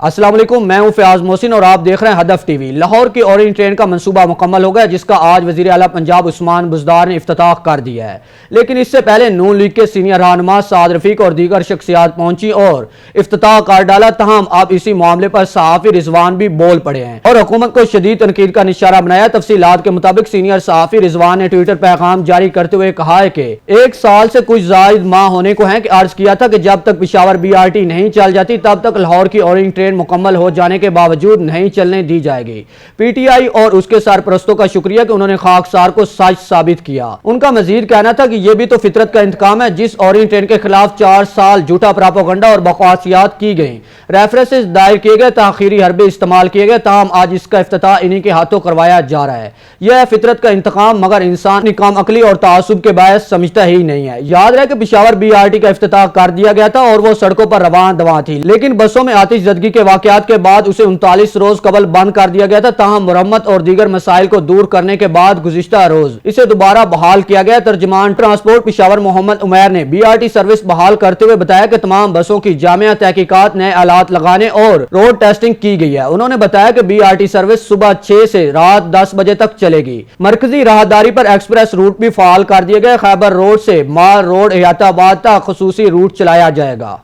السلام علیکم، میں ہوں فیاض محسن اور آپ دیکھ رہے ہیں ہدف ٹی وی۔ لاہور کی اورینج ٹرین کا منصوبہ مکمل ہو گیا، جس کا آج وزیر اعلیٰ پنجاب عثمان بزدار نے افتتاح کر دیا ہے، لیکن اس سے پہلے نون لیگ کے سینئر رہنما سعد رفیق اور دیگر شخصیات پہنچی اور افتتاح کر ڈالا۔ تاہم اب اسی معاملے پر صحافی رضوان بھی بول پڑے ہیں اور حکومت کو شدید تنقید کا نشانہ بنایا۔ تفصیلات کے مطابق سینئر صحافی رضوان نے ٹویٹر پیغام جاری کرتے ہوئے کہا ہے کہ 1 سال سے کچھ زائد ماہ ہونے کو ہیں کہ عرض کیا تھا کہ جب تک پشاور BRT نہیں چل جاتی تب تک لاہور کی اورینج ٹرین مکمل ہو جانے کے باوجود نہیں چلنے دی جائے گی۔ PTI اور اس کے سرپرستوں کا شکریہ کہ انہوں نے خاکسار کو سچ ثابت کیا۔ ان کا مزید کہنا تھا کہ یہ بھی تو فطرت کا انتقام ہے، جس اورینج ٹرین کے خلاف 4 سال جھوٹا پراپیگنڈا اور بکواسیات کی گئیں، ریفرنسز دائر کیے گئے، تاخیری حربے استعمال کیے گئے، تاہم آج اس کا افتتاح انہی کے ہاتھوں کروایا جا رہا ہے۔ یہ ہے فطرت کا انتقام، مگر انسان کم عقلی اور تعصب کے باعث سمجھتا ہی نہیں ہے۔ یاد رہے کہ پشاور BRT کا افتتاح کر دیا گیا تھا اور وہ سڑکوں پر روان دواں تھی، لیکن بسوں میں آتش زدگی کے واقعات کے بعد اسے 39 روز قبل بند کر دیا گیا تھا۔ تاہم مرمت اور دیگر مسائل کو دور کرنے کے بعد گزشتہ روز اسے دوبارہ بحال کیا گیا۔ ترجمان ٹرانسپورٹ پشاور محمد عمیر نے BRT سروس بحال کرتے ہوئے بتایا کہ تمام بسوں کی جامعہ تحقیقات، نئے آلات لگانے اور روڈ ٹیسٹنگ کی گئی ہے۔ انہوں نے بتایا کہ BRT سروس صبح 6 سے رات 10 بجے تک چلے گی۔ مرکزی راہداری پر ایکسپریس روٹ بھی فعال کر دیے گئے۔ خیبر روڈ سے مار روڈ، حیات آباد تک خصوصی روٹ چلایا جائے گا۔